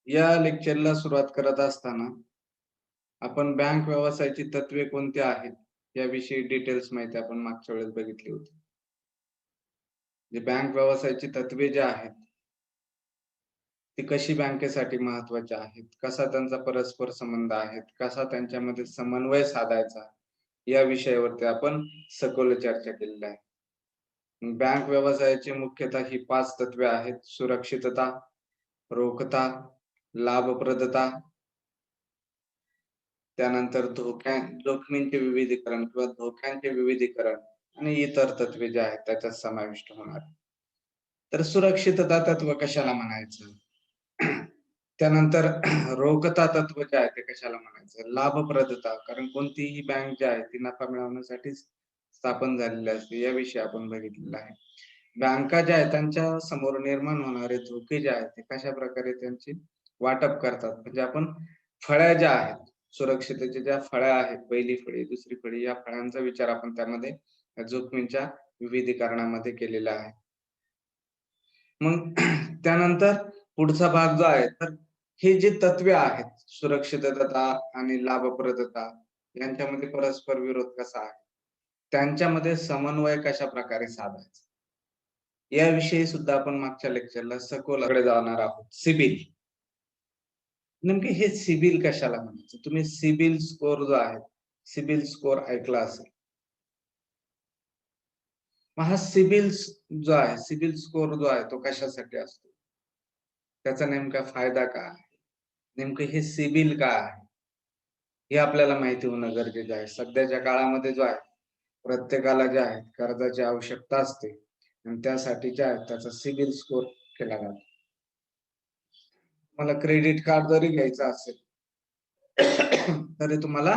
या लेक्चरला सुरुवात करत असताना आपण बँक व्यवसायाची तत्वे कोणती आहेत याविषयी डिटेल्स माहिती आपण मागच्या वेळेस बघितली होती. जे बँक व्यवसायाची तत्वे जे आहेत ती कशी बँकेसाठी महत्वाची आहेत, कसा त्यांचा परस्पर संबंध आहेत, कसा त्यांच्यामध्ये समन्वय साधायचा या विषयावरती आपण सखोल चर्चा केलेली आहे. बँक व्यवसायाची मुख्यतः ही 5 तत्वे आहेत: सुरक्षितता, रोखता, लाभप्रदता, त्यानंतर जोखमींचे विविधीकरण किंवा धोक्यांचे विविधीकरण आणि इतर तत्वे जे आहेत त्याच्यात समाविष्ट होणार. तर सुरक्षितता तत्व कशाला म्हणायचं? त्यानंतर रोखता तत्व जे आहे ते कशाला म्हणायचं? लाभप्रदता, कारण कोणतीही बँक जी आहे ती नफा मिळवण्यासाठीच स्थापन झालेली असते, याविषयी आपण बघितलेलं आहे. बँका ज्या आहेत त्यांच्या समोर निर्माण होणारे धोके जे आहेत ते कशा प्रकारे त्यांची वाटप करतात, म्हणजे आपण फळ्या ज्या आहेत, सुरक्षिततेच्या ज्या फळ्या आहेत, पहिली फळी, दुसरी फळी, या फळ्यांचा विचार आपण त्यामध्ये जोखमींच्या विविधीकरणामध्ये केलेला आहे. मग त्यानंतर पुढचा भाग जो आहे, तर हे जे तत्वे आहेत, सुरक्षितता आणि लाभप्रदता यांच्यामध्ये परस्पर विरोध कसा आहे, त्यांच्यामध्ये समन्वय कशा प्रकारे साधायचा, याविषयी सुद्धा आपण मागच्या लेक्चरला सखोलकडे जाणार आहोत. सिबिल, नेमके हे सिबिल कशाला म्हणायचं? तुम्ही सिबिल स्कोर जो आहे, सिबिल स्कोर ऐकला असेल. मग हा सिबिल जो आहे, सिबिल स्कोर जो आहे तो कशासाठी असतो, त्याचा नेमका फायदा काय आहे, नेमकं हे सिबिल काय आहे, हे आपल्याला माहिती होणं गरजेचं आहे. सध्याच्या काळामध्ये जो आहे प्रत्येकाला जे आहे कर्जाची आवश्यकता असते आणि त्यासाठी जे आहे त्याचा सिबिल स्कोर केला जातो. मला क्रेडिट कार्ड जरी घ्यायचं असेल तरी तुम्हाला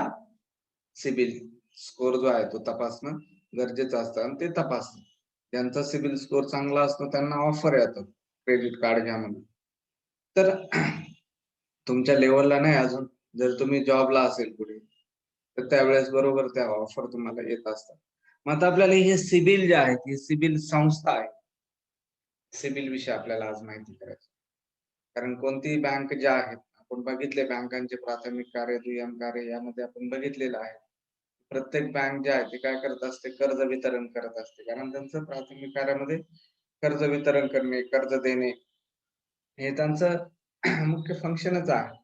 सिबिल स्कोर जो आहे तो तपासणं गरजेचं असतं आणि ते तपासणं. ज्यांचा सिबिल स्कोर चांगला असतो त्यांना ऑफर येतात क्रेडिट कार्ड घ्या म्हणून. तर तुमच्या लेवलला नाही अजून, जर तुम्ही जॉबला असेल पुढे तर त्यावेळेस बरोबर त्या ऑफर तुम्हाला येत असतात. मग आता आपल्याला हे सिबिल जे आहे, ही सिबिल संस्था आहे, सिबिल विषयी आपल्याला आज माहिती करायची. कारण कोणतीही बँक ज्या आहेत, आपण बघितले बँकांचे प्राथमिक कार्य, दुय्यम कार्य यामध्ये आपण बघितलेलं आहे. प्रत्येक बँक जे आहे ते काय करत असते, कर्ज वितरण करत असते. कारण त्यांचं प्राथमिक कार्यामध्ये कर्ज वितरण करणे, कर्ज देणे हे त्यांचं मुख्य फंक्शनच आहे.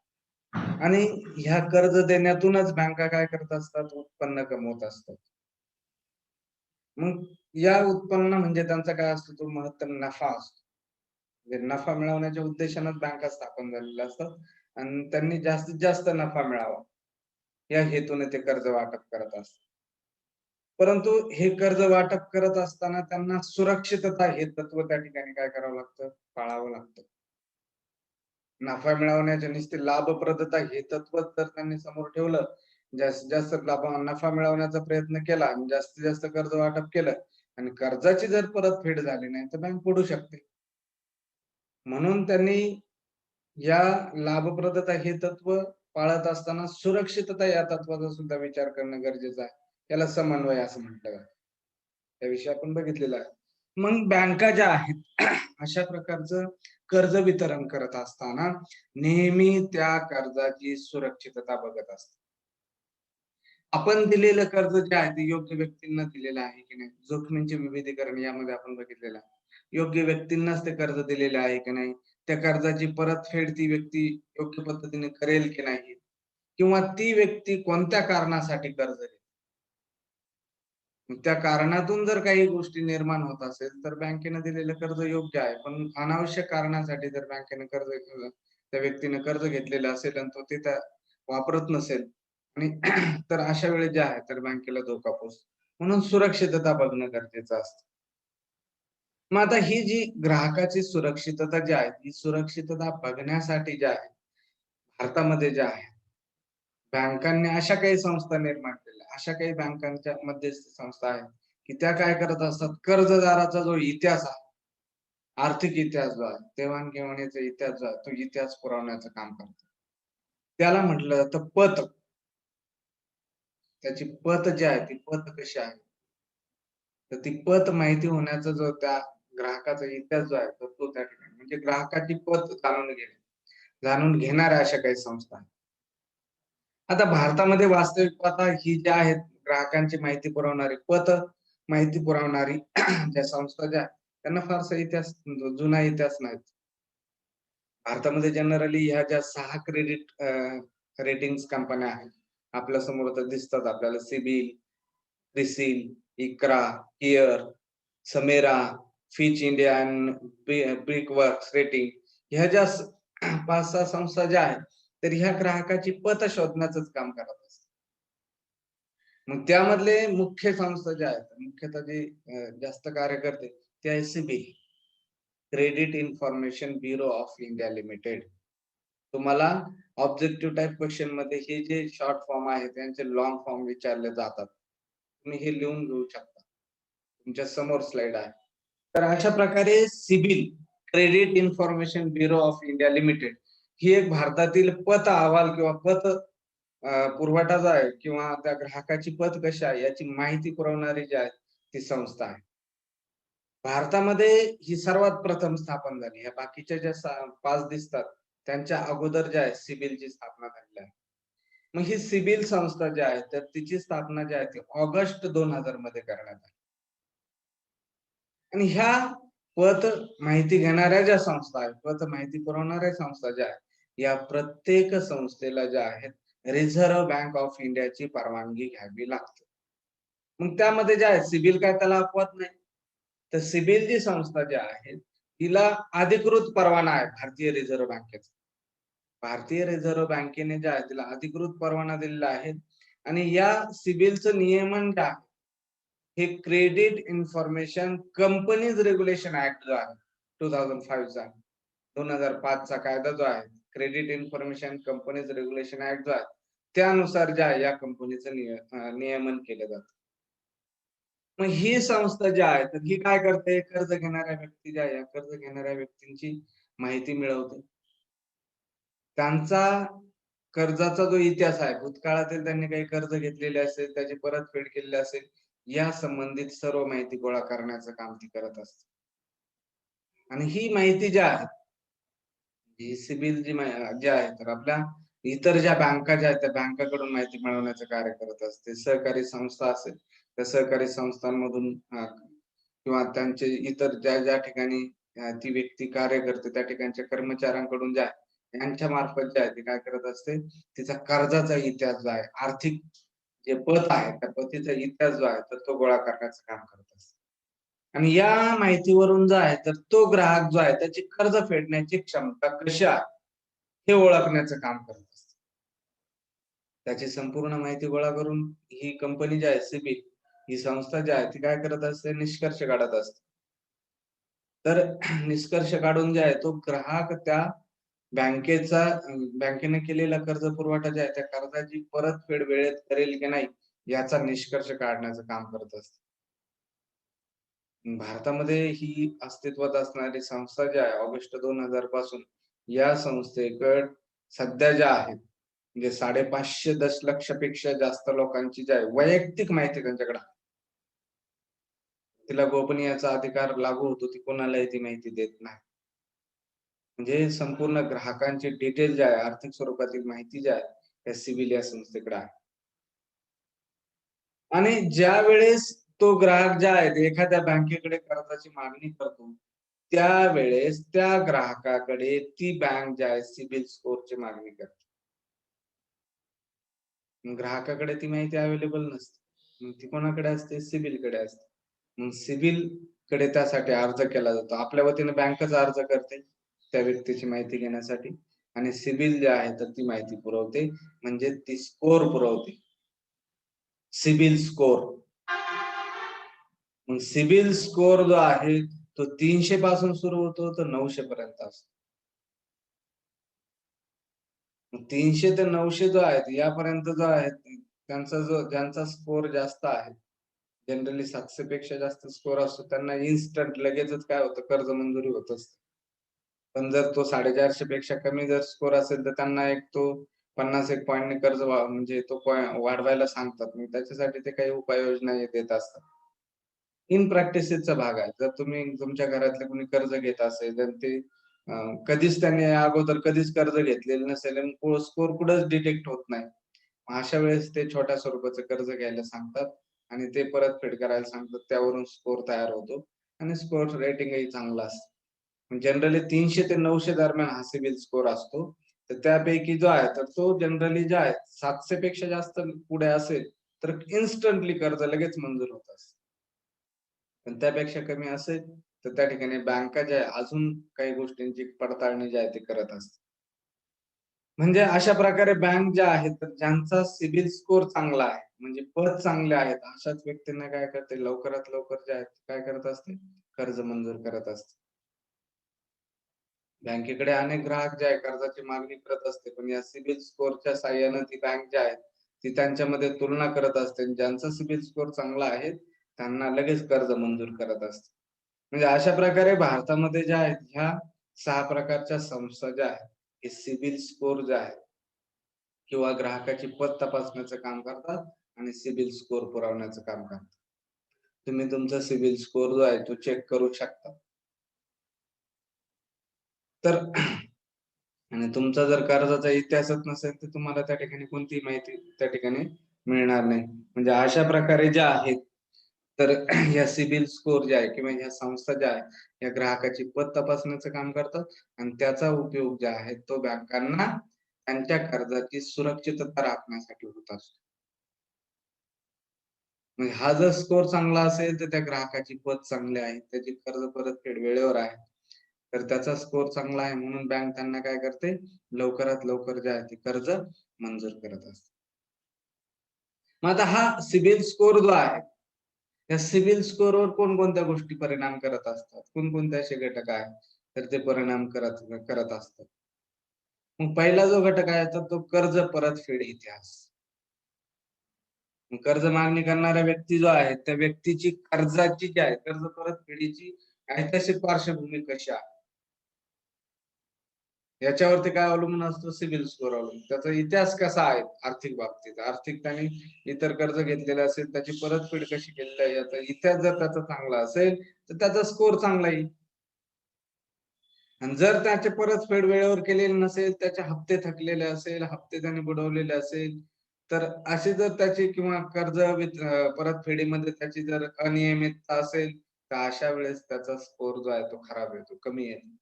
आणि ह्या कर्ज देण्यातूनच बँका काय करत असतात, उत्पन्न कमवत असतात. मग या उत्पन्न म्हणजे त्यांचा काय असतो, तो महत्तम नफा असतो. म्हणजे नफा मिळवण्याच्या उद्देशानेच बँका स्थापन झालेल्या असतात आणि त्यांनी जास्तीत जास्त नफा मिळावा या हेतूने ते कर्ज वाटप करत असतात. परंतु हे कर्ज वाटप करत असताना त्यांना सुरक्षितता हे तत्व त्या ठिकाणी काय करावं लागतं, पाळावं लागतं. नफा मिळवण्याचे नुसते लाभप्रदता हे तत्व जर त्यांनी समोर ठेवलं, जास्तीत जास्त नफा मिळवण्याचा प्रयत्न केला आणि जास्तीत जास्त कर्ज वाटप केलं आणि कर्जाची जर परतफेड झाली नाही तर बँक बुडू शकते. म्हणून त्यांनी या लाभप्रदता हे तत्व पाळत असताना सुरक्षितता या तत्वाचा सुद्धा विचार करणं गरजेचं आहे. याला समन्वय असं म्हटलं जातं. त्याविषयी आपण बघितलेलं आहे. मग बँका ज्या आहेत अशा प्रकारचं कर्ज वितरण करत असताना नेहमी त्या कर्जाची सुरक्षितता बघत असतात. आपण दिलेलं कर्ज जे आहे ते योग्य व्यक्तींना दिलेलं आहे की नाही, जोखमींचे विविधीकरण यामध्ये आपण बघितलेलं आहे. योग्य व्यक्तींनाच ते कर्ज दिलेले आहे की नाही, त्या कर्जाची परतफेड ती व्यक्ती योग्य पद्धतीने करेल की नाही, किंवा ती व्यक्ती कोणत्या कारणासाठी कर्ज घेते. त्या कारणातून जर काही गोष्टी निर्माण होत असेल तर बँकेने दिलेलं कर्ज योग्य आहे. पण अनावश्यक कारणासाठी जर बँकेने कर्ज त्या व्यक्तीने कर्ज घेतलेलं असेल आणि तो ते त्या वापरत नसेल आणि तर अशा वेळी जे आहे तर बँकेला धोका पोहोचतो. म्हणून सुरक्षितता बघणं गरजेचं असतं. मग आता ही जी ग्राहकाची सुरक्षितता जी आहे, ही सुरक्षितता बघण्यासाठी जे आहे, भारतामध्ये जे आहे, बँकांनी अशा काही संस्था निर्माण केल्या, अशा काही बँकांच्या मध्यस्थी संस्था आहेत, की त्या काय करत असतात, कर्जदाराचा जो इतिहास आहे, आर्थिक इतिहास जो आहे, देवाणघेवाणीचा इतिहास जो आहे, तो इतिहास पुरवण्याचं काम करतात. त्याला म्हटलं जातं पत. त्याची पत जी आहे, ती पत कशी आहे? तर ती पत माहिती होण्याचा जो त्या ग्राहकाचा इतिहास जो आहे, तर तो त्या ठिकाणी म्हणजे ग्राहकाची पत जाणून घेणे. जाणून घेणाऱ्या अशा काही संस्था आहेत. आता भारतामध्ये वास्तविक पाहता ही ज्या आहेत ग्राहकांची माहिती पुरवणारी माहिती पुरवणारी ज्या संस्था ज्या त्यांना फारसा इतिहास जुना इतिहास नाही. भारतामध्ये जनरली ह्या ज्या 6 क्रेडिट रेटिंग्स कंपन्या आहेत आपल्या समोर तर दिसतात आपल्याला सिबिल, क्रिसिल, इक्रा, केअर, समेरा, फिच इंडिया आणि ब्रिकवर्क्स रेटिंग ह्या ज्या 5-6 संस्था ज्या आहेत तर ह्या ग्राहकाची पत शोधण्याचं काम करत असतात. मग त्यामधले मुख्य संस्था ज्या आहेत मुख्यतः जे जास्त कार्य करते ते आहे CIBIL, credit information bureau of India limited. तुम्हाला ऑब्जेक्टिव्ह टाइप क्वेश्चन मध्ये हे जे शॉर्ट फॉर्म आहे त्यांचे लॉंग फॉर्म विचारले जातात. तुम्ही हे लिहून घेऊ शकता. तुमच्या समोर स्लाइड आहे. तर अशा प्रकारे CIBIL, credit information bureau of India limited ही एक भारतातील पत अहवाल किंवा पत पुरवठा जो आहे किंवा त्या ग्राहकाची पत कशी आहे याची माहिती पुरवणारी जी आहे ती संस्था आहे. भारतामध्ये ही सर्वात प्रथम स्थापन झाली. या बाकीच्या ज्या 5 दिसतात त्यांच्या अगोदर जे आहे सिबिलची स्थापना झालेली आहे. मग ही सिबिल संस्था जी आहे तर तिची स्थापना जी आहे ती ऑगस्ट 2000 मध्ये करण्यात आली. आणि ह्या पत माहिती घेणाऱ्या ज्या संस्था आहेत, पत माहिती पुरवणाऱ्या संस्था ज्या आहेत, या प्रत्येक संस्थेला ज्या आहेत रिझर्व्ह बँक ऑफ इंडियाची परवानगी घ्यावी लागते. मग त्यामध्ये जे आहे सिबिल काय त्याला अपवाद नाही. तर सिबिल जी संस्था जी आहे तिला अधिकृत परवाना आहे भारतीय रिझर्व्ह बँकेचा. भारतीय रिझर्व्ह बँकेने जे आहे तिला अधिकृत परवाना दिलेला आहे आणि या सिबिलचं नियमन जे आहे हे credit information companies regulation act जो आहे 2005 चा 2005 चा कायदा जो आहे credit information companies regulation act जो आहे त्यानुसार जे आहे या कंपनीचं नियमन केलं जातं. मग ही संस्था जी आहे तर ही काय करते कर्ज घेणाऱ्या व्यक्ती ज्या या कर्ज घेणाऱ्या व्यक्तींची माहिती मिळवते. त्यांचा कर्जाचा जो इतिहास आहे भूतकाळातील त्यांनी काही कर्ज घेतलेले असेल त्याची परतफेड केलेली असेल या संबंधित सर्व माहिती गोळा करण्याचं काम ती करत असते. आणि ही माहिती जी आहे ही सिबिल जी आहे तर आपल्या इतर ज्या बँका ज्या आहेत त्या बँकाकडून माहिती मिळवण्याचं कार्य करत असते. सहकारी संस्था असेल त्या सहकारी संस्थांमधून किंवा त्यांचे इतर ज्या ज्या ठिकाणी ती व्यक्ती कार्य करते त्या ठिकाणच्या कर्मचाऱ्यांकडून ज्या यांच्या मार्फत जे आहे ते काय करत असते तिचा कर्जाचा इतिहास जो आहे आर्थिक जे पत आहे त्या पतीचा इतिहास जो आहे तर तो गोळा करण्याचं काम करत असते. आणि या माहितीवरून जो आहे तर तो ग्राहक जो आहे त्याची कर्ज फेडण्याची क्षमता कशी आहे हे ओळखण्याचं काम करत असते. त्याची संपूर्ण माहिती गोळा करून ही कंपनी जी आहे सिबिल ही संस्था जी आहे ती काय करत असते निष्कर्ष काढत असते. तर निष्कर्ष काढून जे आहे तो ग्राहक त्या बँकेचा बँकेने केलेला कर्ज पुरवठा जे आहे त्या कर्जाची परतफेड वेळेत करेल की नाही याचा निष्कर्ष काढण्याचं काम करत असते. भारतामध्ये ही अस्तित्वात असणारी संस्था जी आहे ऑगस्ट 2000 पासून या संस्थेकड सध्या ज्या आहेत म्हणजे 550 दशलक्षपेक्षा जास्त लोकांची जी आहे वैयक्तिक माहिती त्यांच्याकडे तिला गोपनीयचा अधिकार लागू होतो ती कोणालाही ती माहिती देत नाही. म्हणजे संपूर्ण ग्राहकांची डिटेल जी आहे आर्थिक स्वरूपातील माहिती जी आहे त्या सिबिल या संस्थेकडे आहे. आणि ज्या वेळेस तो ग्राहक ज्या आहे एखाद्या बँकेकडे कर्जाची मागणी करतो त्यावेळेस त्या ग्राहकाकडे ती बँक जी आहे सिबिल स्कोरची मागणी करते. ग्राहकाकडे ती माहिती अवेलेबल नसते. मग ती कोणाकडे असते सिबिल कडे असते. मग सिबिल कडे त्यासाठी अर्ज केला जातो. आपल्या वतीने बँकच अर्ज करते त्या व्यक्तीची माहिती घेण्यासाठी आणि सिबिल जे आहे तर ती माहिती पुरवते म्हणजे ती स्कोर पुरवते. CIBIL score. मग सिबिल स्कोर जो आहे तो 300 पासून सुरू होतो तर 900 पर्यंत असतो. 300 ते 900 जो आहे यापर्यंत जो आहे त्यांचा ज्यांचा स्कोर जास्त आहे जनरली 700 पेक्षा जास्त स्कोर असतो त्यांना इन्स्टंट लगेचच काय होतं कर्ज मंजुरी होत असते. पण जर तो 450 पेक्षा कमी जर स्कोर असेल तर त्यांना एक तो 51 पॉईंटने कर्ज म्हणजे तो वाढवायला सांगतात. मग त्याच्यासाठी ते काही उपाययोजना देत असतात. इन प्रॅक्टिसेसचा भाग आहे. जर तुम्ही तुमच्या घरातले कोणी कर्ज घेत असेल तर ते कधीच त्यांनी अगोदर कधीच कर्ज घेतलेलं नसेल आणि स्कोर कुठंच डिटेक्ट होत नाही. अशा वेळेस ते छोट्या स्वरूपाचं कर्ज घ्यायला सांगतात आणि ते परतफेड करायला सांगतात. त्यावरून स्कोर तयार होतो आणि स्कोर रेटिंगही चांगलं असतं. जनरली 300 ते 900 दरम्यान हा सिबिल स्कोर असतो. तर त्यापैकी जो आहे तर तो जनरली जे आहे 700 पेक्षा जास्त पुढे असेल तर इन्स्टंटली कर्ज लगेच मंजूर होत असतं. पण त्यापेक्षा कमी असेल तर त्या ठिकाणी बँका ज्या आहे अजून काही गोष्टींची पडताळणी जी आहे ती करत असते. म्हणजे अशा प्रकारे बँक ज्या आहेत तर ज्यांचा सिबिल स्कोर चांगला आहे म्हणजे पत चांगले आहेत अशाच व्यक्तींना काय करते लवकरात लवकर जे आहेत काय करत असते कर्ज मंजूर करत असते. बँकेकडे अनेक ग्राहक जे आहे कर्जाची मागणी करत असते पण या सिबिल स्कोरच्या साह्याने ती बँक जी आहे ती त्यांच्यामध्ये तुलना करत असते. ज्यांचा सिबिल स्कोर चांगला आहे त्यांना लगेच कर्ज मंजूर करत असते. म्हणजे अशा प्रकारे भारतामध्ये ज्या आहेत ह्या 6 प्रकारच्या संस्था ज्या आहेत हे सिबिल स्कोर जे आहे किंवा ग्राहकाची पत तपासण्याचं काम करतात आणि सिबिल स्कोर पुरवण्याचं काम करतात. तुम्ही तुमचा सिबिल स्कोर जो आहे तो चेक करू शकता. तर आणि तुमचा जर कर्जाचा इतिहासच नसेल तर तुम्हाला त्या ठिकाणी कोणतीही माहिती त्या ठिकाणी मिळणार नाही. म्हणजे अशा प्रकारे ज्या आहेत तर या सिबिल स्कोर जे आहे किंवा ह्या संस्था ज्या आहेत या ग्राहकाची पत तपासण्याचं काम करतात आणि त्याचा उपयोग जे आहे तो बँकांना त्यांच्या कर्जाची सुरक्षितता राखण्यासाठी होत असतो. म्हणजे हा जर स्कोर चांगला असेल तर त्या ग्राहकाची पत चांगली आहे, त्याची कर्ज परतफेड वेळेवर आहे. तर त्याचा स्कोर चांगला आहे म्हणून बँक त्यांना काय करते लवकरात लवकर जे आहे ते कर्ज मंजूर करत असते. मग आता हा सिबिल स्कोर जो आहे या सिबिल स्कोरवर कोणकोणत्या गोष्टी परिणाम करत असतात, कोणकोणते असे घटक आहेत तर ते परिणाम करत करत असतात. मग पहिला जो घटक आहे तर तो कर्ज परतफेड इतिहास. कर्ज मागणी करणारा व्यक्ती जो आहे त्या व्यक्तीची कर्जाची जी आहे कर्ज परतफेडीची ऐतिहासिक पार्श्वभूमी कशी आहे याच्यावरती काय अवलंबून असतो सिबिल स्कोर अवलंबून. त्याचा इतिहास कसा आहे आर्थिक बाबतीत, आर्थिक त्याने इतर कर्ज घेतलेले असेल त्याची परतफेड कशी केलेली आहे याचा इतिहास जर त्याचा चांगला असेल तर त्याचा स्कोर चांगला येईल. आणि जर त्याचे परतफेड वेळेवर केलेली नसेल, त्याचे हप्ते थकलेले असेल, हप्ते त्याने बुडवलेले असेल, तर असे जर त्याची किंवा कर्ज परतफेडीमध्ये त्याची जर अनियमितता असेल, तर अशा वेळेस त्याचा स्कोर जो आहे तो खराब येतो, कमी येतो.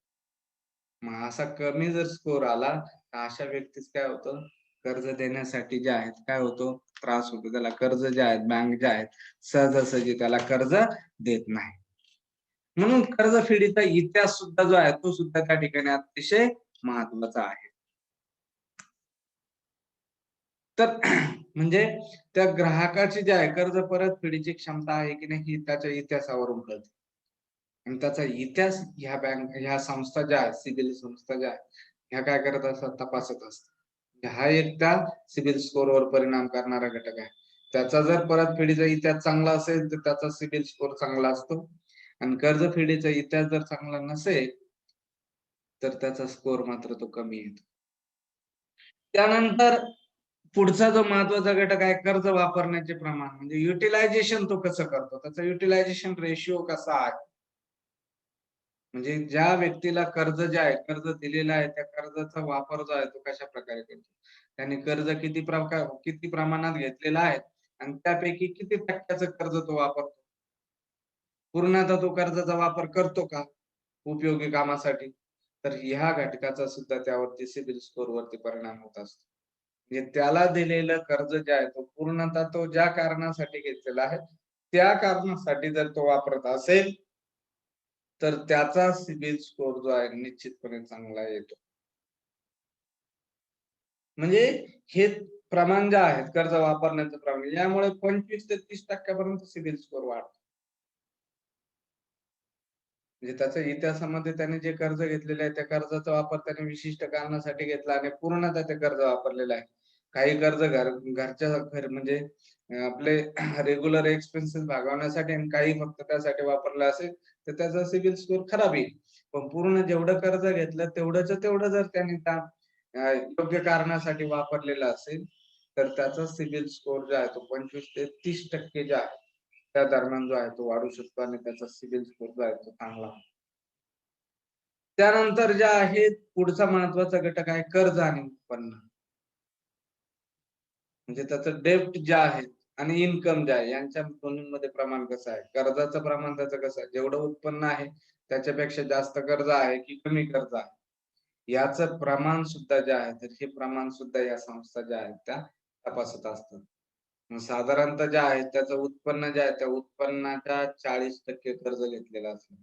मग असा कमी जर स्कोर आला, तर अशा व्यक्तीस काय होतं, कर्ज देण्यासाठी जे आहेत काय होतो, त्रास होतो. त्याला कर्ज जे आहेत, बँक जे आहेत, सहजासहजी त्याला कर्ज देत नाही. म्हणून कर्जफेडीचा इतिहास सुद्धा जो आहे तो सुद्धा त्या ठिकाणी अतिशय महत्वाचा आहे. तर म्हणजे त्या ग्राहकाची जी आहे कर्ज परतफेडीची क्षमता आहे की नाही ही त्याच्या इतिहासावरून कळते. आणि त्याचा इतिहास ह्या संस्था ज्या आहेत सिबिल संस्था ज्या आहेत ह्या काय करत असतात तपासत असतात. हा एक त्या सिबिल स्कोरवर परिणाम करणारा घटक आहे. त्याचा जर परतफेडीचा इतिहास चांगला असेल तर त्याचा सिबिल स्कोर चांगला असतो आणि कर्जफेडीचा इतिहास जर चांगला नसेल तर त्याचा स्कोर मात्र तो कमी येतो. त्यानंतर पुढचा जो महत्वाचा घटक आहे कर्ज वापरण्याचे प्रमाण म्हणजे युटिलायझेशन तो कसं करतो, त्याचा युटिलायझेशन रेशिओ कसा आहे. म्हणजे ज्या व्यक्तीला कर्ज जे आहे कर्ज दिलेलं आहे त्या कर्जाचा वापर जो आहे तो कशा प्रकारे करतो, त्याने कर्ज किती प्रमाणात घेतलेला आहे आणि त्यापैकी किती टक्क्याचं कर्ज तो वापरतो, पूर्णतः तो कर्जाचा वापर करतो का उपयोगी कामासाठी. तर ह्या घटकाचा सुद्धा त्यावरती सिबिल स्कोर वरती परिणाम होत असतो. म्हणजे त्याला दिलेलं कर्ज जे आहे तो पूर्णतः तो ज्या कारणासाठी घेतलेला आहे त्या कारणासाठी जर तो वापरत असेल तर त्याचा सिबिल स्कोर जो आहे निश्चितपणे चांगला येतो. म्हणजे हे प्रमाण जे आहे कर्ज वापरण्याचं प्रमाण यामुळे 25 ते 30% पर्यंत सिबिल स्कोर वाढतो. म्हणजे त्याच्या इतिहासामध्ये त्याने जे कर्ज घेतलेले आहे त्या कर्जाचा वापर त्याने विशिष्ट कारणासाठी घेतला आणि पूर्णतः ते कर्ज वापरलेलं आहे. काही कर्ज घरच्या घर म्हणजे आपले रेग्युलर एक्सपेन्सेस भागवण्यासाठी आणि काही फक्त त्यासाठी वापरलं असेल तर त्याचा सिबिल स्कोर खराब येईल. पण पूर्ण जेवढं कर्ज घेतलं तेवढं जर त्याने त्या योग्य कारणासाठी वापरलेलं असेल तर त्याचा सिबिल स्कोर जो आहे तो 25 ते 30% जे आहे त्या दरम्यान जो आहे तो वाढू शकतो आणि त्याचा सिबिल स्कोर जो आहे तो चांगला त्यानंतर ज्या आहेत पुढचा महत्वाचा घटक आहे कर्ज आणि उत्पन्न. म्हणजे त्याचं डेप्ट जे आहे आणि इन्कम जे आहे यांच्या दोन्हीमध्ये प्रमाण कसं आहे, कर्जाचं प्रमाण त्याचं कसं आहे, जेवढं उत्पन्न आहे त्याच्यापेक्षा जास्त कर्ज आहे की कमी कर्ज आहे, याचं प्रमाण सुद्धा जे आहे तर हे प्रमाण सुद्धा या संस्था ज्या आहेत त्या तपासत असतात. साधारणतः जे आहे त्याचं उत्पन्न जे आहे त्या उत्पन्नाच्या 40% कर्ज घेतलेलं असतं.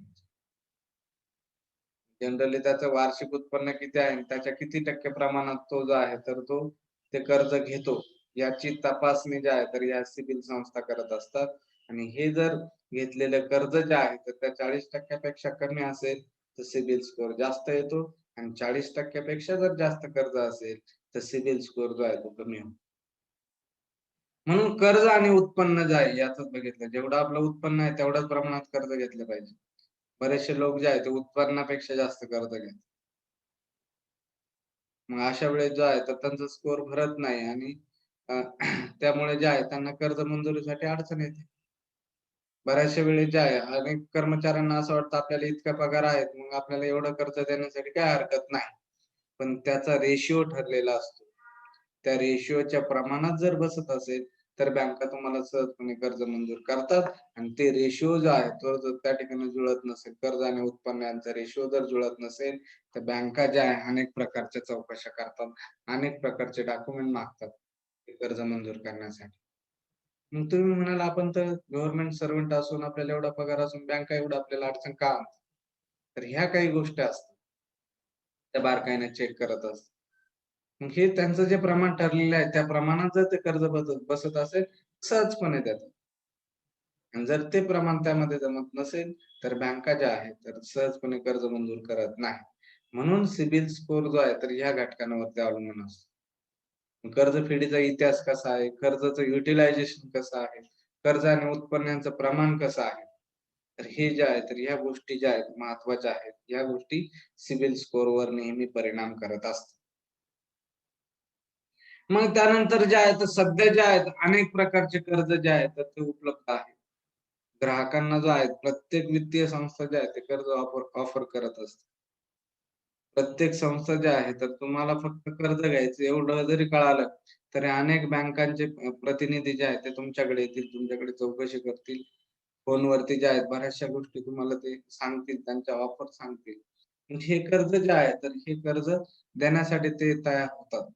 जनरली त्याचं वार्षिक उत्पन्न किती आहे आणि त्याच्या किती टक्के प्रमाणात तो जो आहे तर तो ते कर्ज घेतो, याची तपासणी जी आहे तर या सिबिल संस्था करत असतात. आणि हे जर घेतलेलं कर्ज जे आहे तर त्या 40% पेक्षा कमी असेल तर सिबिल स्कोर जास्त येतो, आणि 40% पेक्षा जर जास्त कर्ज असेल तर सिबिल स्कोर जो आहे तो कमी होतो. म्हणून कर्ज आणि उत्पन्न जे आहे याच बघितलं, जेवढं आपलं उत्पन्न आहे तेवढ्याच प्रमाणात कर्ज घेतलं पाहिजे. बरेचसे लोक जे आहे ते उत्पन्नापेक्षा जास्त कर्ज घेतात. मग अशा वेळेस जो आहे तर त्यांचा स्कोर भरत नाही, आणि त्यामुळे जे आहे त्यांना कर्ज मंजुरीसाठी अडचण येते. बऱ्याचशा वेळेस जे आहे अनेक कर्मचाऱ्यांना असं वाटतं आपल्याला इतका पगार आहे, मग आपल्याला एवढं कर्ज देण्यासाठी काय हरकत नाही. पण त्याचा रेशिओ ठरलेला असतो. त्या रेशिओच्या प्रमाणात जर बसत असेल तर बँका तुम्हाला सहजपणे कर्ज मंजूर करतात. आणि ते रेशिओ जो आहे तो जर त्या ठिकाणी जुळत नसेल, कर्ज आणि उत्पन्न यांचा रेशिओ जर जुळत नसेल तर बँका ज्या आहे अनेक प्रकारच्या चौकशा करतात, अनेक प्रकारचे डॉक्युमेंट मागतात ते कर्ज मंजूर करण्यासाठी. मग तुम्ही म्हणाल आपण तर गव्हर्नमेंट सर्वंट असून आपल्याला एवढा पगार असून बँका एवढं आपल्याला अडचण का आणतात? तर ह्या काही गोष्टी असतात त्या बारकाईने चेक करत असतात. मग हे त्यांचं जे प्रमाण ठरलेलं आहे त्या प्रमाणात जर ते कर्ज बसत असेल सहजपणे देतात. आणि जर ते प्रमाण त्यामध्ये जमत नसेल तर बँका ज्या आहेत तर सहजपणे कर्ज मंजूर करत नाही. म्हणून सिबिल स्कोर जो आहे तर ह्या घटकांवरती अवलंबून असतो. कर्जफेडीचा इतिहास कसा आहे, कर्जाचं युटिलायझेशन कसं आहे, कर्ज आणि उत्पन्नाचं प्रमाण कसं आहे, तर हे जे आहे तर ह्या गोष्टी ज्या आहेत महत्वाच्या आहेत. ह्या गोष्टी सिबिल स्कोरवर नेहमी परिणाम करत असतात. मग त्यानंतर जे आहे तर सध्या जे आहेत अनेक प्रकारचे कर्ज जे आहेत तर ते उपलब्ध आहेत. ग्राहकांना जो आहे प्रत्येक वित्तीय संस्था ज्या आहेत ते कर्ज ऑफर करत असते. प्रत्येक संस्था ज्या आहे तर तुम्हाला फक्त कर्ज घ्यायचं एवढं जरी कळालं तरी अनेक बँकांचे प्रतिनिधी जे आहेत ते तुमच्याकडे येतील, तुमच्याकडे चौकशी करतील. फोनवरती जे आहेत बऱ्याचशा गोष्टी तुम्हाला ते सांगतील, त्यांच्या ऑफर सांगतील. म्हणजे हे कर्ज जे आहे तर हे कर्ज देण्यासाठी ते तयार होतात.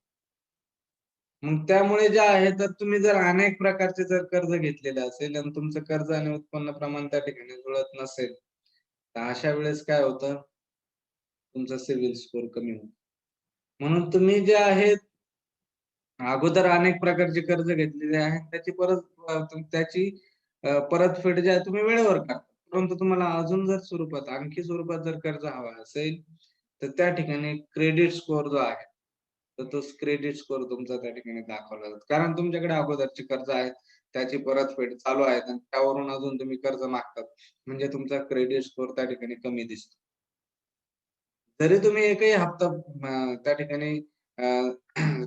मग त्यामुळे जे आहे तर तुम्ही जर अनेक प्रकारचे जर कर्ज घेतलेले असेल आणि तुमचं कर्ज आणि उत्पन्न प्रमाण त्या ठिकाणी जुळत नसेल, तर अशा वेळेस काय होतं, तुमचा सिबिल स्कोर कमी होतो. म्हणून तुम्ही जे आहेत अगोदर अनेक प्रकारचे कर्ज घेतलेले आहेत त्याची त्याची परतफेड जी आहे तुम्ही वेळेवर करा. परंतु तुम्हाला अजून जर स्वरूपात आणखी स्वरूपात जर कर्ज हवा असेल तर त्या ठिकाणी क्रेडिट स्कोर जो आहे तर तो क्रेडिट स्कोर तुमचा त्या ठिकाणी दाखवला जातो. कारण तुमच्याकडे अगोदरची कर्ज आहेत त्याची परतफेड चालू आहे आणि त्यावरून अजून तुम्ही कर्ज मागतात, म्हणजे तुमचा क्रेडिट स्कोर त्या ठिकाणी कमी दिसतो. जरी तुम्ही एकही हप्ता त्या ठिकाणी अ,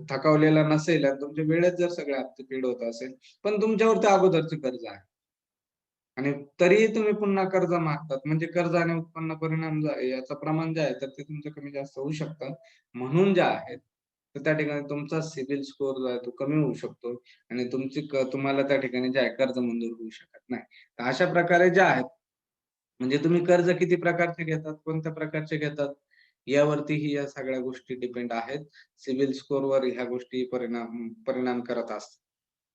थकवलेला नसेल आणि तुमच्या वेळेत जर सगळे हप्ते फेड होत असेल, पण तुमच्यावरती अगोदरचं कर्ज आहे आणि तरीही तुम्ही पुन्हा कर्ज मागतात, म्हणजे कर्ज आणि उत्पन्न परिणाम जो आहे याचं प्रमाण जे आहे तर ते तुमचं कमी जास्त होऊ शकतं. म्हणून जे आहेत तर त्या ठिकाणी तुमचा सिबिल स्कोर जो आहे तो कमी होऊ शकतो आणि तुम्हाला त्या ठिकाणी जे आहे कर्ज मंजूर होऊ शकत नाही. तर अशा प्रकारे जे आहेत म्हणजे तुम्ही कर्ज किती प्रकारचे घेतात, कोणत्या प्रकारचे घेतात, यावरतीही या सगळ्या गोष्टी डिपेंड आहेत. सिबिल स्कोरवर ह्या गोष्टी परिणाम करत असतात.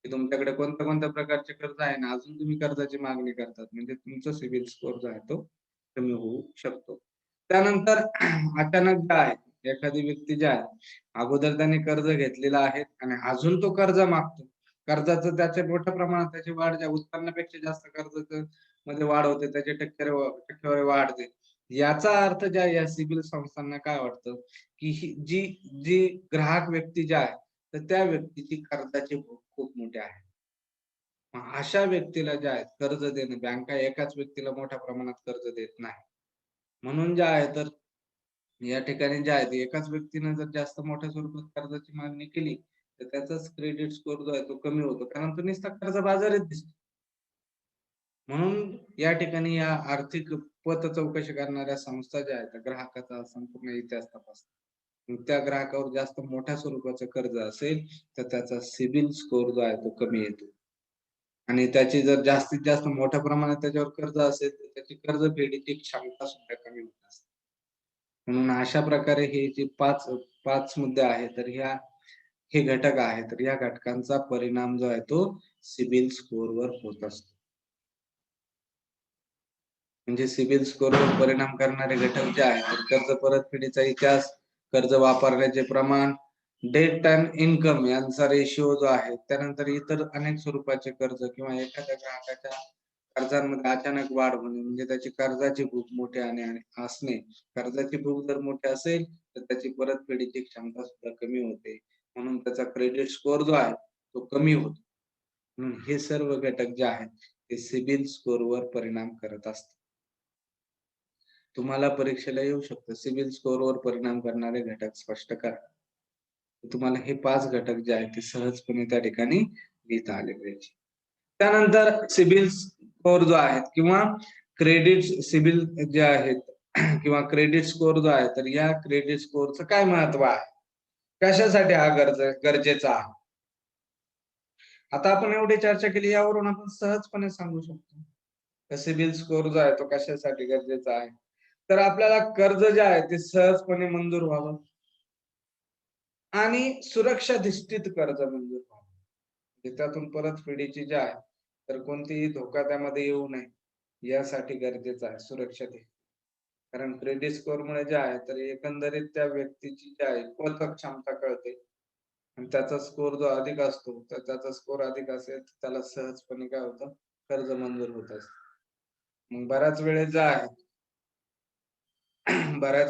की तुमच्याकडे कोणत्या-कोणत्या प्रकारचे कर्ज आहे ना, अजून तुम्ही कर्जाची मागणी करतात, म्हणजे तुमचा सिबिल स्कोर जो आहे तो कमी होऊ शकतो. त्यानंतर अचानक जे आहे, एखादी व्यक्ती जी आहे, अगोदर त्याने कर्ज घेतलेलं आहे आणि अजून तो कर्ज मागतो. कर्जाचं त्याच्या मोठ्या प्रमाणात त्याची वाढ ज्या उत्पन्नापेक्षा जास्त कर्जाचं मध्ये वाढ होते, त्याची टक्केवारी वाढते. याचा अर्थ ज्या या सिबिल संस्थांना काय वाटतं, की ही जी जी ग्राहक व्यक्ती जी आहे, तर त्या व्यक्तीची कर्जाची भूक खूप मोठी आहे. मग अशा व्यक्तीला जे आहे कर्ज देणे, बँका एकाच व्यक्तीला मोठ्या प्रमाणात कर्ज देत नाही. म्हणून जे आहे तर या ठिकाणी जे आहे ते एकाच व्यक्तीने जर जास्त मोठ्या स्वरूपात कर्जाची मागणी केली, तर त्याचाच क्रेडिट स्कोर जो आहे तो कमी होतो. कारण तो नुसता कर्जबाजारीच दिसतो. म्हणून या ठिकाणी या आर्थिक पत चौकशी करणाऱ्या संस्था ज्या आहेत ग्राहकाचा संपूर्ण इतिहास तपासतात. त्या ग्राहकावर जास्त मोठ्या स्वरूपाचं कर्ज असेल तर त्याचा सिबिल स्कोर जो आहे तो कमी येतो. आणि त्याची जर जास्तीत जास्त मोठ्या प्रमाणात त्याच्यावर कर्ज असेल तर त्याची कर्जफेडीची क्षमता सुद्धा कमी होत असते. म्हणून अशा प्रकारे हे जे पाच मुद्दे आहेत तर हे घटक आहेत तर या घटकांचा परिणाम जो आहे तो सिबिल स्कोरवर होत असतो. म्हणजे सिबिल स्कोरवर परिणाम करणारे घटक जे आहेत कर्ज परतफेडीचा इतिहास, कर्ज वापरण्याचे प्रमाण, डेट अँड इन्कम यांचा रेशिओ जो आहे, त्यानंतर इतर अनेक स्वरूपाचे कर्ज किंवा एखाद्या ग्राहकाच्या कर्जांमध्ये अचानक वाढ होणे म्हणजे त्याची कर्जाची भूक मोठी असणे. कर्जाची भूक जर मोठी असेल तर त्याची परतफेडीची क्षमता सुद्धा कमी होते. म्हणून त्याचा क्रेडिट स्कोर जो आहे तो कमी होतो. म्हणून हे सर्व घटक जे आहेत ते सिबिल स्कोरवर परिणाम करत असतात. तुम्हाला परीक्षेला येऊ शकतं सिबिल स्कोरवर परिणाम करणारे घटक स्पष्ट करा. तुम्हाला हे 5 घटक जे आहेत ते सहजपणे त्या ठिकाणी लिहिता आले पाहिजे. त्यानंतर सिबिल स्कोर जो आहे किंवा क्रेडिट सिबिल जे आहेत किंवा क्रेडिट स्कोर जो आहे तर या क्रेडिट स्कोरचं काय महत्व आहे? कशासाठी हा गरजेचा आहे? आता आपण एवढी चर्चा केली यावरून आपण सहजपणे सांगू शकतो. सिबिल स्कोर जो आहे तो कशासाठी गरजेचा आहे? तर आपल्याला कर्ज जे आहे ते सहजपणे मंजूर व्हावं आणि सुरक्षाधिष्ठित कर्ज मंजूर व्हावं. त्यातून परतफेडीची जी आहे तर कोणतीही धोका त्यामध्ये येऊ नये यासाठी गरजेचं आहे सुरक्षा. कारण क्रेडिट स्कोर मुळे जे आहे तर एकंदरीत त्या व्यक्तीची जी आहे पत क्षमता कळते आणि त्याचा स्कोर जो अधिक असतो तर त्याचा स्कोर अधिक असेल तर त्याला सहजपणे काय होतं कर्ज मंजूर होत असतं. मग बऱ्याच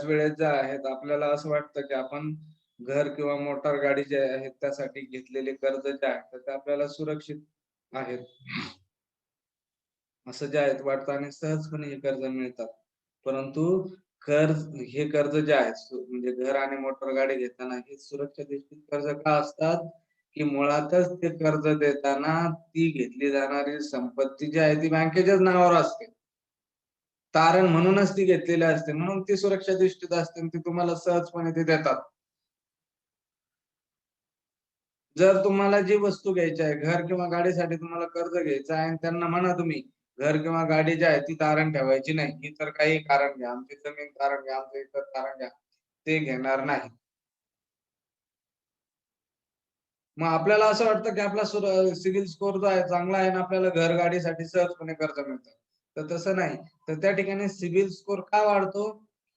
वेळेस जे आहेत आपल्याला असं वाटतं की आपण घर किंवा मोटार गाडी जे आहेत त्यासाठी घेतलेले कर्ज जे आहे तर ते आपल्याला सुरक्षित आहेत असं जे आहेत वाटतं आणि सहजपणे हे कर्ज मिळतात. परंतु हे कर्ज जे आहेत म्हणजे घर आणि मोटर गाडी घेताना हे सुरक्षा दृष्टीत कर्ज का असतात की मुळातच ते कर्ज देताना ती घेतली जाणारी संपत्ती जी आहे ती बँकेच्याच नावावर असते. तारण म्हणूनच ती घेतलेली असते म्हणून ती सुरक्षा दृष्टीत असते आणि ती तुम्हाला सहजपणे ते देतात. जर तुम्हाला जी वस्तू घ्यायची आहे घर किंवा गाडीसाठी तुम्हाला कर्ज घ्यायचं आहे आणि त्यांना म्हणा तुम्ही घर किंवा गाडी जी आहे ती तारण ठेवायची नाही, इतर काही कारण घ्या, आमची जमीन तारण घ्या, आमचं इतर तारण घ्या, ते घेणार नाही. मग आपल्याला असं वाटतं की आपला सिबिल स्कोर जो आहे चांगला आहे आणि आपल्याला घर गाडीसाठी सहजपणे कर्ज मिळतं. तर तसं नाही. तर त्या ठिकाणी सिबिल स्कोर का वाढतो?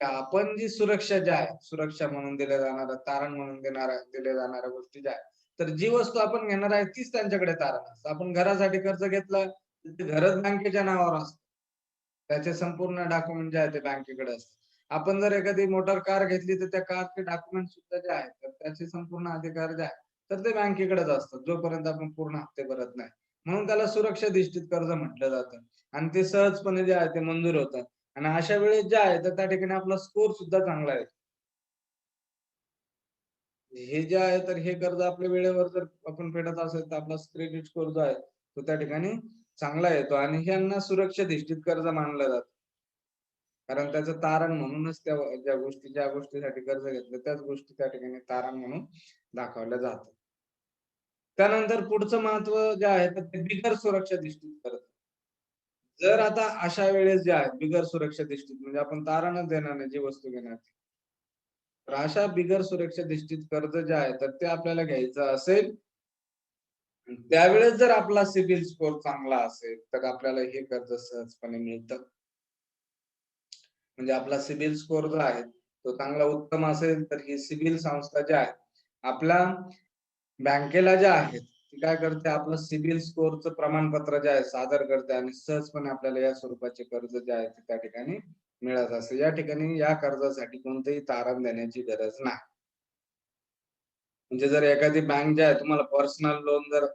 आपण जी सुरक्षा जी आहे, सुरक्षा म्हणून दिल्या जाणाऱ्या, तारण म्हणून दिल्या जाणाऱ्या गोष्टी ज्या आहेत, तर जी वस्तू आपण घेणार आहे तीच त्यांच्याकडे तारण असतं. आपण घरासाठी कर्ज घेतलं, तर ते घरच बँकेच्या नावावर असतं. त्याचे संपूर्ण डॉक्युमेंट जे आहे ते बँकेकडे असतात. आपण जर एखादी मोटार कार घेतली तर त्या कारचे डॉक्युमेंट सुद्धा जे आहेत तर त्याचे संपूर्ण अधिकार जे आहेत तर ते बँकेकडेच असतात जोपर्यंत आपण पूर्ण हप्ते भरत नाही. म्हणून त्याला सुरक्षा दृष्टीत कर्ज म्हटलं जातं आणि ते सहजपणे जे आहे ते मंजूर होतात आणि अशा वेळेस जे आहे तर त्या ठिकाणी आपला स्कोर सुद्धा चांगला आहे. हे जे आहे तर हे कर्ज आपल्या वेळेवर जर आपण फेडत असेल तर आपला क्रेडिट स्कोर जो आहे तो त्या ठिकाणी चांगला येतो आणि ह्यांना सुरक्षा दृष्टीत कर्ज मानलं जातं. कारण त्याचं तारण म्हणूनच ज्या गोष्टीसाठी कर्ज घेतलं त्याच गोष्टी त्या ठिकाणी तारण म्हणून दाखवल्या जातात. त्यानंतर पुढचं महत्व जे आहे तर ते बिगर सुरक्षा दृष्टीत कर्ज. जर आता अशा वेळेस जे आहे बिगर सुरक्षा दृष्टीत म्हणजे आपण तारणच देणार नाही जी वस्तू घेणार. तर अशा बिगर सुरक्षा दृष्टीत कर्ज जे आहे तर ते आपल्याला घ्यायचं असेल त्यावेळेस जर आपला सिबिल स्कोर चांगला असेल तर आपल्याला हे कर्ज सहजपणे मिळतं. म्हणजे आपला सिबिल स्कोर जो आहे तो चांगला उत्तम असेल तर ही सिबिल संस्था जी आहे आपल्या बँकेला जे आहेत ती काय करते आपलं सिबिल स्कोरचं प्रमाणपत्र जे आहे सादर करते आणि सहजपणे आपल्याला या स्वरूपाचे कर्ज जे आहे ते त्या ठिकाणी मिळत असते. या ठिकाणी या कर्जासाठी कोणतेही तारण देण्याची गरज नाही. म्हणजे जर एखादी बँक जी आहे तुम्हाला पर्सनल लोन जर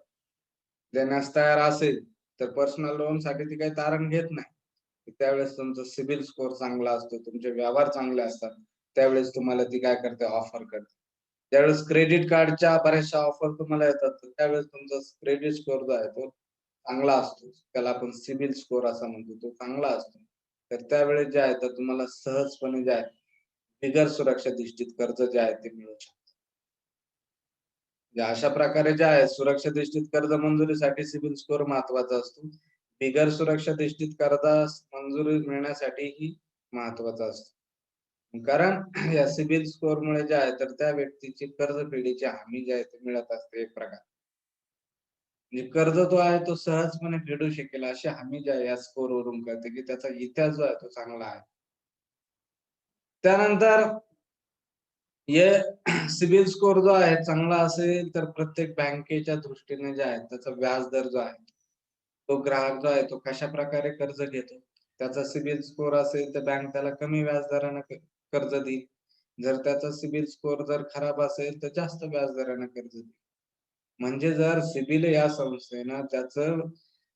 देण्यास तयार असेल तर पर्सनल लोन साठी ती काही तारण घेत नाही. त्यावेळेस तुमचा सिबिल स्कोर चांगला असतो, तुमचे व्यवहार चांगले असतात, त्यावेळेस तुम्हाला ती काय करते ऑफर करते. त्यावेळेस क्रेडिट कार्डच्या बऱ्याचशा ऑफर तुम्हाला येतात तर त्यावेळेस तुमचा क्रेडिट स्कोर जो आहे तो चांगला असतो. त्याला आपण सिबिल स्कोर असं म्हणतो तो चांगला असतो. तर त्यावेळेस जे आहे तर तुम्हाला सहजपणे जे आहे बिगर सुरक्षा दृष्टीत कर्ज जे आहे ते मिळू शकतं. अशा प्रकारे जे आहे सुरक्षा दृष्टीत कर्ज मंजुरीसाठी सिबिल स्कोर महत्वाचा असतो. बिगर सुरक्षा दृष्टीत कर्जास मंजुरी मिळण्यासाठीही महत्वाचा असतो. कारण या सिबिल स्कोरमुळे जे आहे तर त्या व्यक्तीची कर्जफेडीची हमी जी आहे ती मिळत असते एक प्रकारे. म्हणजे कर्ज जो आहे तो सहजपणे फेडू शकेल अशी हमी जी आहे या स्कोरवरून कळते, की त्याचा इतिहास जो आहे तो चांगला आहे. त्यानंतर हे सिबिल स्कोर जो आहे चांगला असेल तर प्रत्येक बँकेच्या दृष्टीने जे आहे त्याचा व्याजदर जो आहे, तो ग्राहक जो आहे तो कशाप्रकारे कर्ज घेतो. त्याचा सिबिल स्कोर असेल तर बँक त्याला कमी व्याजदराने कर्ज देईल. जर त्याचा सिबिल स्कोर जर खराब असेल तर जास्त व्याजदराने कर्ज देईल. म्हणजे जर सिबिल या संस्थेनं त्याचं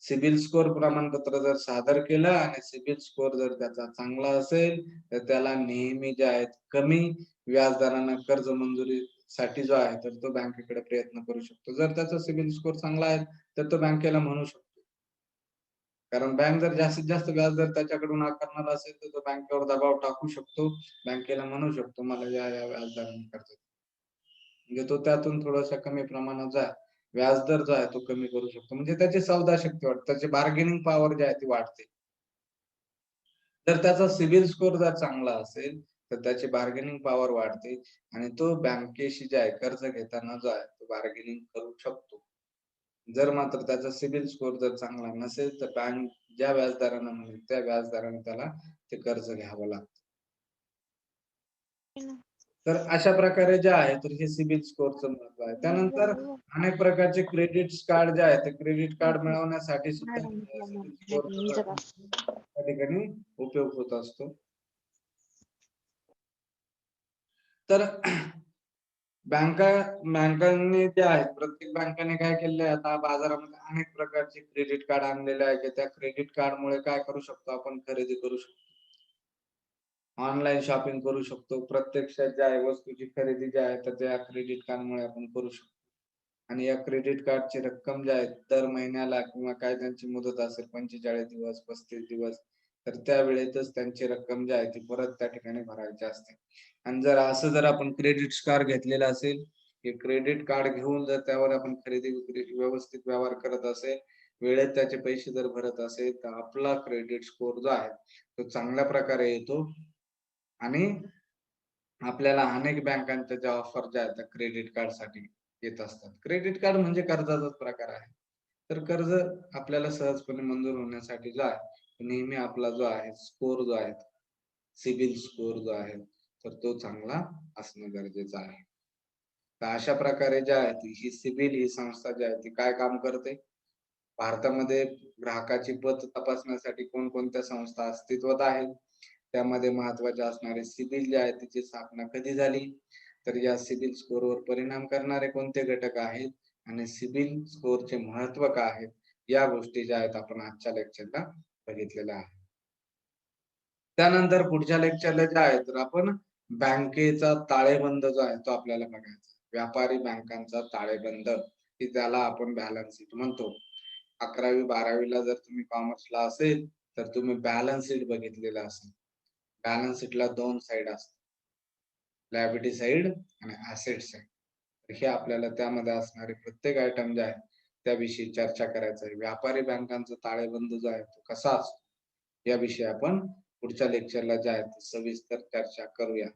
सिबिल स्कोर प्रमाणपत्र जर सादर केलं आणि सिबिल स्कोर जर त्याचा चांगला असेल, तर त्याला नेहमी जे आहेत कमी व्याजदरानं कर्ज मंजुरीसाठी जो आहे, तर तो बँकेकडे प्रयत्न करू शकतो. जर त्याचा सिबिल स्कोर चांगला आहे, तर तो बँकेला म्हणू शकतो. कारण बँक जर जास्तीत जास्त व्याज जर त्याच्याकडून आकारणार असेल, तर तो बँकेवर दबाव टाकू शकतो. बँकेला म्हणू शकतो, मला या व्याजदराने कर्ज द्या. म्हणजे तो त्यातून थोडासा कमी प्रमाणात व्याजदर जो आहे तो कमी करू शकतो. म्हणजे त्याची सौदा शक्ती वाढते. त्याची बार्गेनिंग पॉवर जी आहे ती वाढते. जर त्याचा सिबिल स्कोर जर चांगला असेल, तर त्याची बार्गेनिंग पॉवर वाढते आणि तो बँकेशी जे आहे कर्ज घेताना जो आहे तो बार्गेनिंग करू शकतो. जर मात्र त्याचा सिबिल स्कोर जर चांगला नसेल, तर बँक ज्या व्याजदराने म्हणेल त्या व्याजदराने त्याला ते कर्ज घ्यावं लागतं. तर अशा प्रकारे जे आहे तर हे सिबिल स्कोरचं महत्व आहे. त्यानंतर अनेक प्रकारचे क्रेडिट कार्ड जे आहे ते क्रेडिट कार्ड मिळवण्यासाठी सुद्धा सिबिल स्कोरचा त्या ठिकाणी उपयोग होत असतो. तर बँकांनी जे आहेत प्रत्येक बँकेने काय केलेलं आहे आता बाजारामध्ये अनेक प्रकारचे क्रेडिट कार्ड आणलेले आहे की त्या क्रेडिट कार्डमुळे काय करू शकतो आपण खरेदी करू शकतो. ऑनलाईन शॉपिंग करू शकतो. प्रत्यक्षात ज्या आहे वस्तूची खरेदी जी आहे तर त्या क्रेडिट कार्डमुळे आपण करू शकतो. आणि या क्रेडिट कार्डची रक्कम जी आहे दर महिन्याला किंवा काय त्यांची मुदत असेल 45 दिवस, 35 दिवस तर त्यावेळेतच त्यांची रक्कम जी आहे ती परत त्या ठिकाणी भरायची असते. आणि जर असं जर आपण क्रेडिट कार्ड घेतलेलं असेल, हे क्रेडिट कार्ड घेऊन जर त्यावर आपण खरेदी विक्री व्यवस्थित व्यवहार करत असेल, वेळेत त्याचे पैसे जर भरत असेल, तर आपला क्रेडिट स्कोर जो आहे तो चांगल्या प्रकारे येतो आणि आपल्याला अनेक बँकांच्या ज्या ऑफर ज्या आहेत क्रेडिट कार्डसाठी येत असतात. क्रेडिट कार्ड म्हणजे कर्जाचाच प्रकार आहे. तर कर्ज आपल्याला सहजपणे मंजूर होण्यासाठी जो आहे नेहमी आपला जो आहे स्कोर जो आहे सिबिल स्कोर जो आहे तर तो चांगला असणं गरजेचं आहे. तर अशा प्रकारे जे आहे ही सिबिल ही संस्था जी आहे ती काय काम करते? भारतामध्ये ग्राहकाची पत तपासण्यासाठी कोणकोणत्या संस्था अस्तित्वात आहेत? त्यामध्ये महत्त्वाचे असणारे सिबिल जे आहे त्याची स्थापना कधी झाली? तर या सिबिल स्कोरवर परिणाम करणारे कोणते घटक आहेत आणि सिबिल स्कोरचे महत्त्व काय आहे? या गोष्टी ज्या आहेत आपण आजच्या लेक्चरला बघितलेल्या आहेत. त्यानंतर पुढच्या लेक्चरला जे आहे तर आपण बँकेचा ताळेबंद जो आहे तो आपल्याला बघायचा. व्यापारी बँकांचा ताळेबंद की त्याला आपण बॅलन्स शीट म्हणतो. 11वी-12वीला जर तुम्ही कॉमर्सला असेल तर तुम्ही बॅलन्स शीट बघितलेलं असेल. बॅलन्स शीटला 2 साइड असतात. लायबिलिटी साइड आणि ॲसेट साइड. हे आपल्याला त्यामध्ये असणारे प्रत्येक आयटम जे आहे त्याविषयी चर्चा करायचं आहे. व्यापारी बँकांचा ताळेबंद जो आहे तो कसा असतो याविषयी आपण पुढच्या लेक्चरला जे आहे सविस्तर चर्चा करूया.